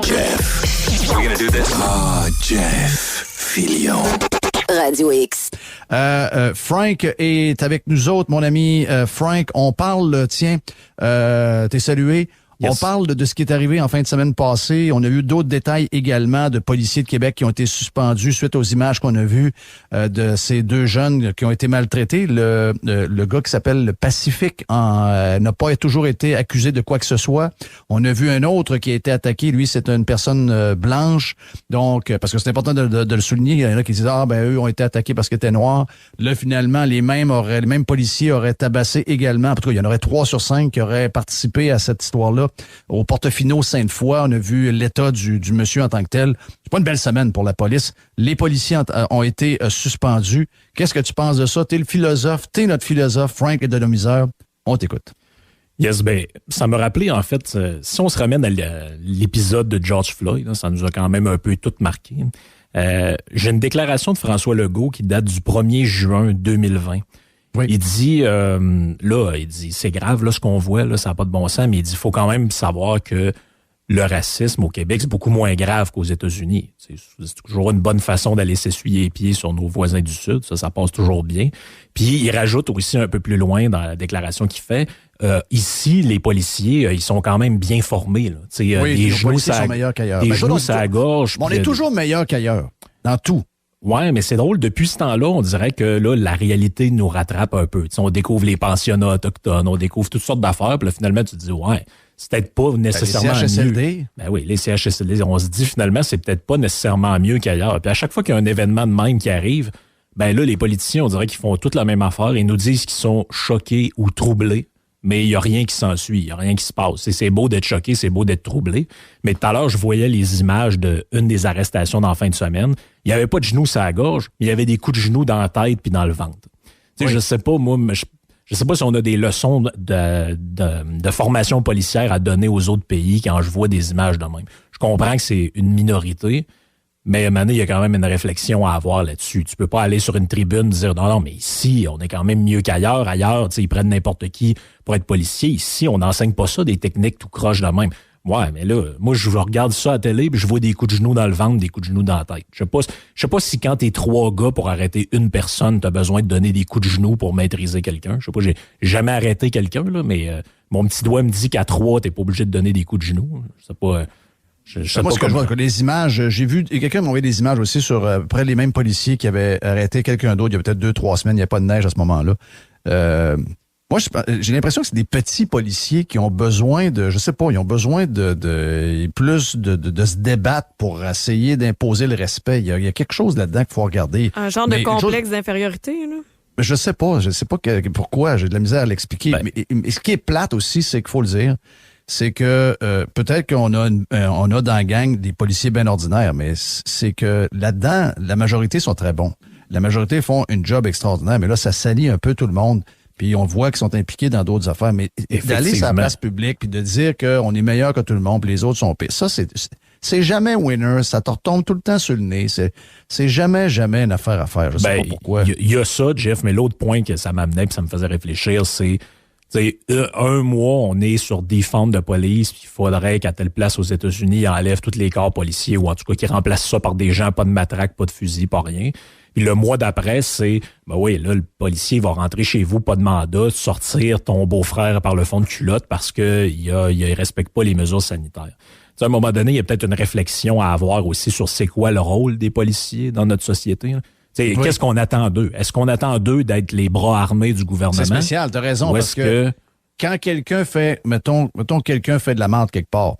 Jeff. We're gonna do this. Jeff Fillion. Radio X. Frank est avec nous autres, mon ami. Frank, on parle, t'es salué. Yes. On parle de ce qui est arrivé en fin de semaine passée. On a eu d'autres détails également de policiers de Québec qui ont été suspendus suite aux images qu'on a vues de ces deux jeunes qui ont été maltraités. Le gars qui s'appelle le Pacifique n'a pas toujours été accusé de quoi que ce soit. On a vu un autre qui a été attaqué. Lui, c'est une personne blanche. Donc, parce que c'est important de le souligner. Il y en a qui disent, eux ont été attaqués parce qu'ils étaient noirs. Là, finalement, les mêmes policiers auraient tabassé également. En tout cas, il y en aurait 3 sur 5 qui auraient participé à cette histoire-là. Au Portofino Sainte-Foy, on a vu l'état du monsieur en tant que tel. C'est pas une belle semaine pour la police. Les policiers ont été suspendus. Qu'est-ce que tu penses de ça? T'es notre philosophe, Frank et Delomiseur. On t'écoute. Yes, ça me rappelait, en fait, si on se ramène à l'épisode de George Floyd, ça nous a quand même un peu tout marqué. J'ai une déclaration de François Legault qui date du 1er juin 2020. Oui. Il dit, c'est grave, là, ce qu'on voit, là, ça n'a pas de bon sens, mais il dit, il faut quand même savoir que le racisme au Québec, c'est beaucoup moins grave qu'aux États-Unis. C'est toujours une bonne façon d'aller s'essuyer les pieds sur nos voisins du Sud. Ça passe toujours bien. Puis, il rajoute aussi un peu plus loin dans la déclaration qu'il fait, ici, les policiers, ils sont quand même bien formés, là. Les policiers sont meilleurs qu'ailleurs. Des genoux à la gorge. On est toujours meilleurs qu'ailleurs, dans tout. Ouais, mais c'est drôle, depuis ce temps-là, on dirait que là, la réalité nous rattrape un peu. T'sais, on découvre les pensionnats autochtones, on découvre toutes sortes d'affaires, puis là, finalement, tu te dis, ouais, c'est peut-être pas nécessairement les CHSLD. mieux. Ben oui, les CHSLD, on se dit finalement, c'est peut-être pas nécessairement mieux qu'ailleurs. Puis à chaque fois qu'il y a un événement de même qui arrive, ben là, les politiciens, on dirait qu'ils font toute la même affaire. Ils nous disent qu'ils sont choqués ou troublés, mais il n'y a rien qui s'ensuit, il n'y a rien qui se passe. C'est beau d'être choqué, c'est beau d'être troublé. Mais tout à l'heure, je voyais les images d'une des arrestations dans la fin de semaine. Il n'y avait pas de genoux sur la gorge, mais il y avait des coups de genoux dans la tête puis dans le ventre. Oui. Je sais pas, moi, je sais pas si on a des leçons de formation policière à donner aux autres pays quand je vois des images de même. Je comprends que c'est une minorité, mais à un moment donné, il y a quand même une réflexion à avoir là-dessus. Tu peux pas aller sur une tribune et dire non, mais ici, on est quand même mieux qu'ailleurs. Ailleurs, ils prennent n'importe qui pour être policier. Ici, on n'enseigne pas ça, des techniques tout croche de même. Ouais, mais là, moi, je regarde ça à la télé puis je vois des coups de genoux dans le ventre, des coups de genoux dans la tête. Je sais pas si quand t'es 3 gars pour arrêter une personne, t'as besoin de donner des coups de genoux pour maîtriser quelqu'un. Je sais pas, j'ai jamais arrêté quelqu'un, là, mais mon petit doigt me dit qu'à 3, t'es pas obligé de donner des coups de genoux. Je sais pas... Moi, ce que je vois, les images, j'ai vu, quelqu'un m'a envoyé des images aussi sur près les mêmes policiers qui avaient arrêté quelqu'un d'autre il y a peut-être 2-3 semaines, il n'y a pas de neige à ce moment-là. Moi, j'ai l'impression que c'est des petits policiers qui ont besoin de, je sais pas, ils ont besoin de se débattre pour essayer d'imposer le respect. Il y a quelque chose là-dedans qu'il faut regarder. Un genre de complexe d'infériorité, là? Je sais pas pourquoi, j'ai de la misère à l'expliquer. Mais ce qui est plate aussi, c'est qu'il faut le dire, c'est que peut-être qu'on a on a dans la gang des policiers bien ordinaires, mais c'est que là-dedans, la majorité sont très bons. La majorité font une job extraordinaire, mais là, ça salit un peu tout le monde. Puis on voit qu'ils sont impliqués dans d'autres affaires. Mais d'aller sur la place publique puis de dire qu'on est meilleur que tout le monde puis les autres sont pires, ça, c'est jamais winner. Ça te retombe tout le temps sur le nez. C'est jamais une affaire à faire. Je sais pas pourquoi. Il y a ça, Jeff, mais l'autre point que ça m'amenait puis ça me faisait réfléchir, c'est un mois, on est sur défendre de police, puis il faudrait qu'à telle place aux États-Unis, ils enlèvent tous les corps policiers, ou en tout cas qu'ils remplacent ça par des gens, pas de matraque, pas de fusil, pas rien. Puis le mois d'après, c'est, là, le policier va rentrer chez vous, pas de mandat, sortir ton beau-frère par le fond de culotte parce qu'il respecte pas les mesures sanitaires. À un moment donné, il y a peut-être une réflexion à avoir aussi sur c'est quoi le rôle des policiers dans notre société, là. Oui. Qu'est-ce qu'on attend d'eux? Est-ce qu'on attend d'eux d'être les bras armés du gouvernement? C'est spécial, t'as raison, parce que quand quelqu'un fait, mettons quelqu'un fait de la merde quelque part,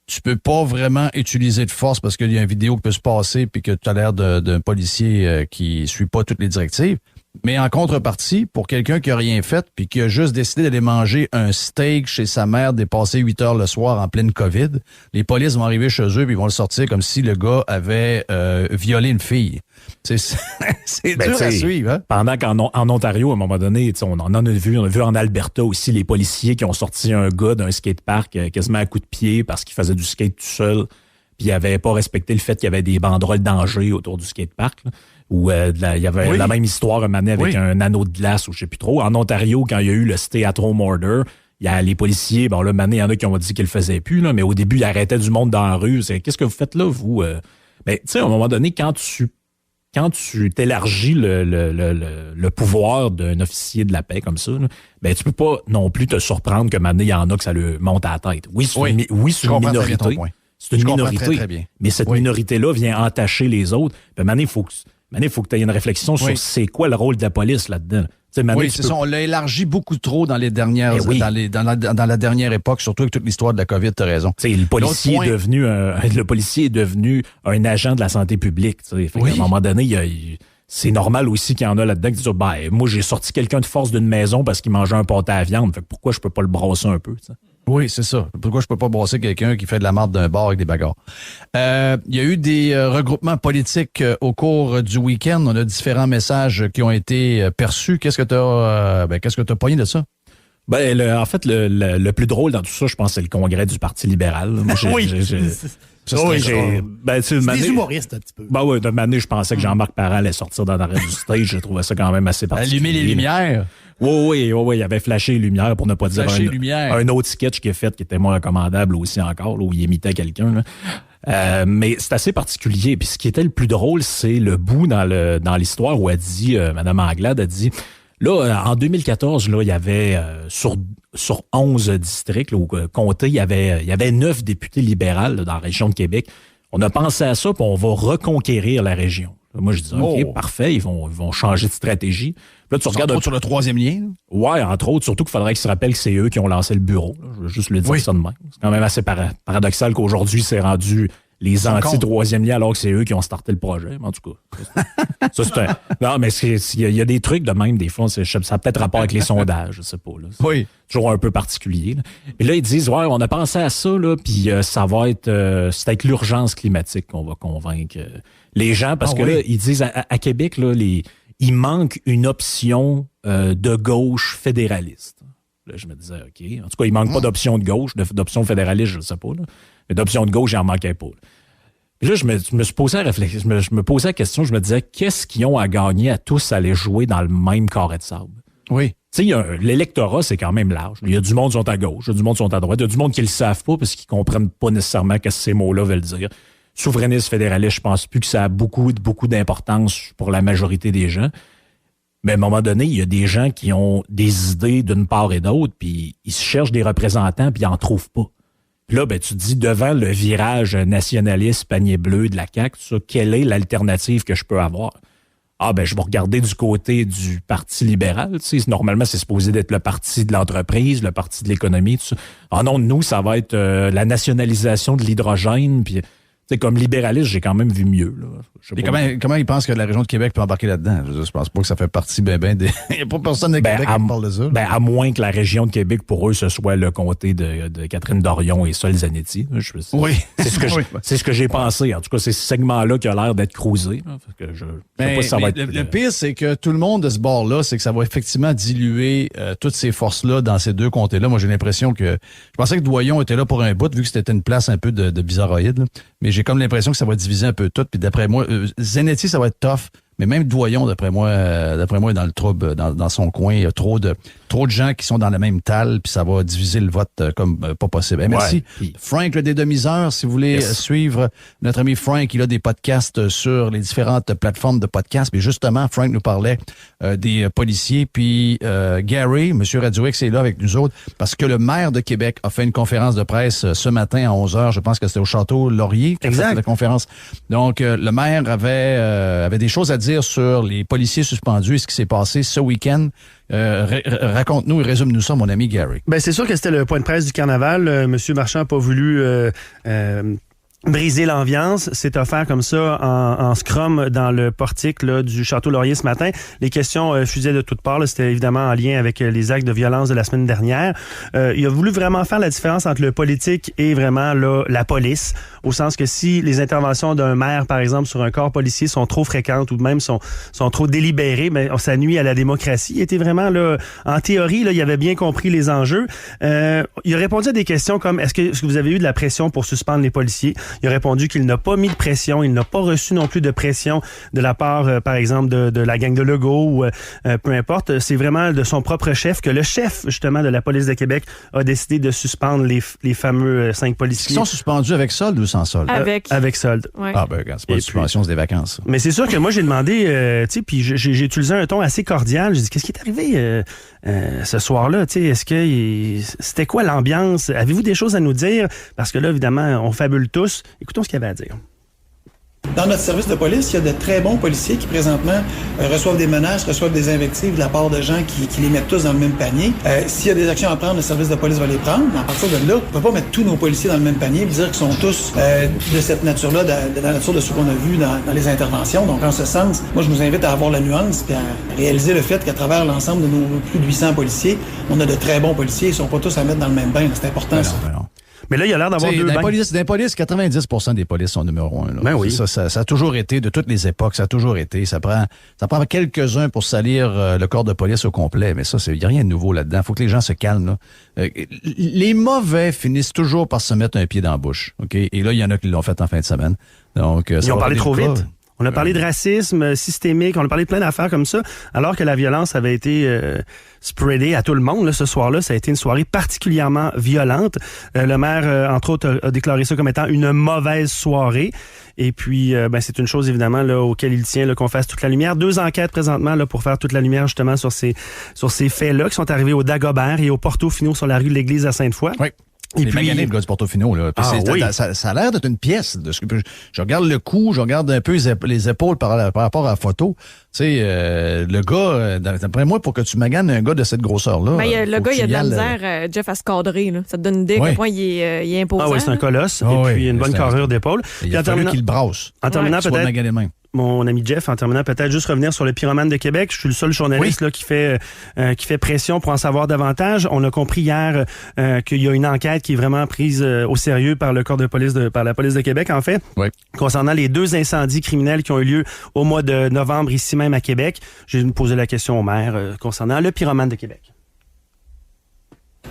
tu peux pas vraiment utiliser de force parce qu'il y a une vidéo qui peut se passer puis que tu as l'air d'un policier qui suit pas toutes les directives. Mais en contrepartie, pour quelqu'un qui a rien fait puis qui a juste décidé d'aller manger un steak chez sa mère, dépasser 8 heures le soir en pleine COVID, les polices vont arriver chez eux puis ils vont le sortir comme si le gars avait violé une fille. C'est dur à suivre. Hein? Pendant qu'en Ontario, à un moment donné, on a vu en Alberta aussi les policiers qui ont sorti un gars d'un skatepark quasiment à coups de pied parce qu'il faisait du skate tout seul puis il avait pas respecté le fait qu'il y avait des banderoles danger autour du skatepark. Où il y avait la même histoire un moment avec un anneau de glace ou je sais plus trop. En Ontario, quand il y a eu le Stay at Home Order, les policiers, bon là, maintenant, il y en a qui ont dit qu'ils le faisaient plus, là, mais au début, ils arrêtaient du monde dans la rue. Qu'est-ce que vous faites là, vous? Ben, tu sais, à un moment donné, quand tu t'élargis le pouvoir d'un officier de la paix comme ça, là, ben tu peux pas non plus te surprendre que maintenant, il y en a que ça le monte à la tête. Oui, c'est une minorité. C'est une minorité. Très, très bien. Mais cette minorité-là vient entacher les autres. Puis maintenant, il faut que tu aies une réflexion sur c'est quoi le rôle de la police là-dedans. Oui, c'est ça. On l'a élargi beaucoup trop dans les dernières, dans la dernière époque, surtout avec toute l'histoire de la COVID, tu as raison. Le policier est devenu un agent de la santé publique. À un moment donné, c'est normal aussi qu'il y en a là-dedans qui disent moi, j'ai sorti quelqu'un de force d'une maison parce qu'il mangeait un pâté à viande. Fait que pourquoi je peux pas le brasser un peu? T'sais? Oui, c'est ça. Pourquoi je peux pas brasser quelqu'un qui fait de la marde d'un bar avec des bagarres? Il y a eu des regroupements politiques au cours du week-end. On a différents messages qui ont été perçus. Qu'est-ce que t'as pogné de ça? Ben, en fait, le plus drôle dans tout ça, je pense, c'est le congrès du Parti libéral. Moi, c'est des humoristes un petit peu. Ben oui, de manière, je pensais que Jean-Marc Parent allait sortir dans l'arrêt du stage. Je trouvais ça quand même assez particulier. Allumer les lumières. Oui, il avait flashé les lumières pour ne pas dire un autre sketch qu'il a fait qui était moins recommandable aussi encore, là, où il imitait quelqu'un. Mais c'est assez particulier. Puis ce qui était le plus drôle, c'est le bout dans l'histoire où elle dit, Mme Anglade a dit, là, en 2014, là, il y avait sur 11 districts, là, ou comtés, il y avait 9 députés libérales là, dans la région de Québec. On a pensé à ça, puis on va reconquérir la région. Là, moi, je dis, OK, parfait, ils vont changer de stratégie. Là, tu regardes sur le troisième lien. Oui, entre autres, surtout qu'il faudrait qu'ils se rappellent que c'est eux qui ont lancé le bureau. Là. Je veux juste le dire ça de même. C'est quand même assez paradoxal qu'aujourd'hui, c'est rendu les anti-troisième lien alors que c'est eux qui ont starté le projet. Mais en tout cas, ça, c'est un... Non, mais il y a des trucs de même, des fois, ça a peut-être rapport avec les sondages, je sais pas. Là. C'est toujours un peu particulier. Là. Et là, ils disent, on a pensé à ça, là, puis ça va être... c'est avec l'urgence climatique qu'on va convaincre les gens, parce que là, ils disent, à Québec, là, il manque une option de gauche fédéraliste. Là, je me disais, OK. En tout cas, il manque pas d'option de gauche, d'option fédéraliste, je ne sais pas. Là. Mais d'option de gauche, il n'en manquait pas. Là. Puis là, je me suis posé la réflexion, je me posais la question, je me disais, qu'est-ce qu'ils ont à gagner à tous aller jouer dans le même carré de sable? Oui. Tu sais, l'électorat, c'est quand même large. Il y a du monde qui sont à gauche, il y a du monde qui sont à droite, il y a du monde qui ne le savent pas parce qu'ils ne comprennent pas nécessairement ce que ces mots-là veulent dire. Souverainiste, fédéraliste, je pense plus que ça a beaucoup d'importance pour la majorité des gens. Mais à un moment donné, il y a des gens qui ont des idées d'une part et d'autre, puis ils se cherchent des représentants, puis ils n'en trouvent pas. Puis là, ben, tu te dis, devant le virage nationaliste panier bleu de la CAQ, quelle est l'alternative que je peux avoir? Ah, ben, je vais regarder du côté du Parti libéral. Tu sais, normalement, c'est supposé d'être le parti de l'entreprise, le parti de l'économie, tout ça. Ah non, nous, ça va être la nationalisation de l'hydrogène, puis... C'est comme libéraliste, j'ai quand même vu mieux. Là. Et comment ils pensent que la région de Québec peut embarquer là-dedans? Je pense pas que ça fait partie des... Il n'y a pas personne de Québec qui parle de ça. À moins que la région de Québec, pour eux, ce soit le comté de Catherine Dorion et Sol Zanetti. C'est ce que j'ai pensé. En tout cas, c'est ce segment-là qui a l'air d'être cruisé. Je sais pas si ça va être... Le pire, c'est que tout le monde de ce bord-là, c'est que ça va effectivement diluer toutes ces forces-là dans ces deux comtés-là. Moi, j'ai l'impression que... Je pensais que Doyon était là pour un bout, vu que c'était une place un peu de bizarroïde. Là. Mais j'ai comme l'impression que ça va diviser un peu tout. Puis d'après moi, Zanetti, ça va être tough. Mais même Doyon, d'après moi, est dans le trouble, dans son coin. Il y a trop de gens qui sont dans la même talle, puis ça va diviser le vote comme pas possible. Merci. Ouais. Frank, le dédomiseur, si vous voulez suivre notre ami Frank, il a des podcasts sur les différentes plateformes de podcasts. Mais justement, Frank nous parlait des policiers. Puis Gary, M. Radio X, est là avec nous autres parce que le maire de Québec a fait une conférence de presse ce matin à 11h. Je pense que c'était au Château Laurier. Exact. La conférence. Donc, le maire avait des choses à dire sur les policiers suspendus et ce qui s'est passé ce week-end. Raconte-nous et résume-nous ça, mon ami Gary. Ben, c'est sûr que c'était le point de presse du carnaval. Monsieur Marchand n'a pas voulu briser l'ambiance. C'est offert comme ça en scrum dans le portique là, du Château Laurier ce matin. Les questions fusaient de toutes parts. Là. C'était évidemment en lien avec les actes de violence de la semaine dernière. Il a voulu vraiment faire la différence entre le politique et vraiment là, la police. au sens que si les interventions d'un maire, par exemple, sur un corps policier sont trop fréquentes ou même sont trop délibérées, ben, ça nuit à la démocratie. Il était vraiment, là, en théorie, là, il avait bien compris les enjeux. Il a répondu à des questions comme, est-ce que vous avez eu de la pression pour suspendre les policiers? Il a répondu qu'il n'a pas mis de pression, il n'a pas reçu non plus de pression de la part, par exemple, de la gang de Legault ou peu importe. C'est vraiment de son propre chef que le chef, justement, de la police de Québec a décidé de suspendre les fameux 5 policiers. Ils sont suspendus avec solde ou sans solde? Avec solde. Ouais. Ah, ben, c'est pas une suspension, c'est des vacances. Mais c'est sûr que moi, j'ai demandé, tu sais, puis j'ai utilisé un ton assez cordial. J'ai dit, qu'est-ce qui est arrivé ce soir-là? Tu sais, est-ce que c'était quoi l'ambiance? Avez-vous des choses à nous dire? Parce que là, évidemment, on fabule tous. Écoutons ce qu'il y avait à dire. Dans notre service de police, il y a de très bons policiers qui, présentement, reçoivent des menaces, reçoivent des invectives de la part de gens qui les mettent tous dans le même panier. S'il y a des actions à prendre, le service de police va les prendre. Mais à partir de là, on ne peut pas mettre tous nos policiers dans le même panier et dire qu'ils sont tous de cette nature-là, de la nature de ce qu'on a vu dans les interventions. Donc, en ce sens, moi, je vous invite à avoir la nuance et à réaliser le fait qu'à travers l'ensemble de nos plus de 800 policiers, on a de très bons policiers. Ils ne sont pas tous à mettre dans le même bain. C'est important, ça. Non. Mais là, il y a l'air d'avoir deux dans bains. les polices, 90% des polices sont numéro 1. Là. Ben oui. Ça a toujours été, de toutes les époques, ça a toujours été. Ça prend quelques-uns pour salir le corps de police au complet. Mais ça, il n'y a rien de nouveau là-dedans. Il faut que les gens se calment. Là. Les mauvais finissent toujours par se mettre un pied dans la bouche. OK? Et là, il y en a qui l'ont fait en fin de semaine. Donc, Ils ont parlé trop vite. On a parlé de racisme systémique, on a parlé de plein d'affaires comme ça, alors que la violence avait été spreadée à tout le monde. Là, ce soir-là, ça a été une soirée particulièrement violente. Le maire, entre autres, a déclaré ça comme étant une mauvaise soirée. Et puis, c'est une chose, évidemment, là, auquel il tient, là, qu'on fasse toute la lumière. 2 enquêtes présentement là, pour faire toute la lumière, justement, sur ces faits-là qui sont arrivés au Dagobert et au Portofino sur la rue de l'Église à Sainte-Foy. Oui. Et puis, magané, le gars du Portofino, là. Ça a l'air d'être une pièce. Je regarde le cou, je regarde un peu les épaules par rapport à la photo. Tu sais, le gars, d'après moi, pour que tu maganes un gars de cette grosseur-là. Le gars, il a de la misère, Jeff, à se cadrer. Là. Ça te donne une idée à quel point il est imposant. Ah oui, c'est un colosse. Et puis, une bonne carrure d'épaule. Il a fallu qu'il le brasse. En terminant, peut-être. Mon ami Jeff, en terminant, peut-être juste revenir sur le pyromane de Québec. Je suis le seul journaliste là, qui fait pression pour en savoir davantage. On a compris hier qu'il y a une enquête qui est vraiment prise au sérieux par le corps de police par la police de Québec, en fait, concernant les 2 incendies criminels qui ont eu lieu au mois de novembre ici même à Québec. J'ai posé la question au maire concernant le pyromane de Québec.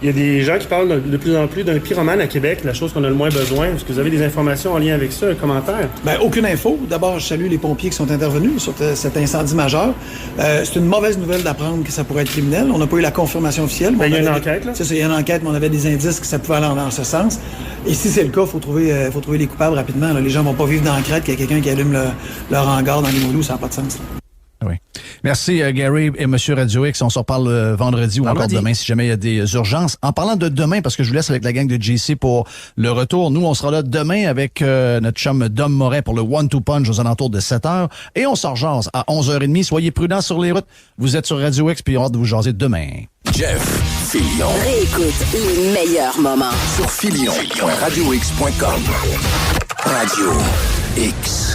Il y a des gens qui parlent de plus en plus d'un pyromane à Québec, la chose qu'on a le moins besoin. Est-ce que vous avez des informations en lien avec ça, un commentaire? Aucune info. D'abord, je salue les pompiers qui sont intervenus sur cet incendie majeur. C'est une mauvaise nouvelle d'apprendre que ça pourrait être criminel. On n'a pas eu la confirmation officielle. Il y a une enquête, là? C'est ça, il y a une enquête, mais on avait des indices que ça pouvait aller dans ce sens. Et si c'est le cas, il faut trouver les coupables rapidement. Là. Les gens ne vont pas vivre dans la crête qu'il y a quelqu'un qui allume leur hangar dans les moulous. Ça n'a pas de sens. Là. Oui. Merci, Gary et M. Radio X. On se reparle vendredi ou encore demain si jamais il y a des urgences. En parlant de demain, parce que je vous laisse avec la gang de JC pour le retour, nous, on sera là demain avec notre chum Dom Moret pour le One-Two Punch aux alentours de 7h. Et on sort jase à 11h30. Soyez prudents sur les routes. Vous êtes sur Radio X, puis on a hâte de vous jaser demain. Jeff Filion. Réécoute les meilleurs moments Sur Filion.radiox.com. Radio X.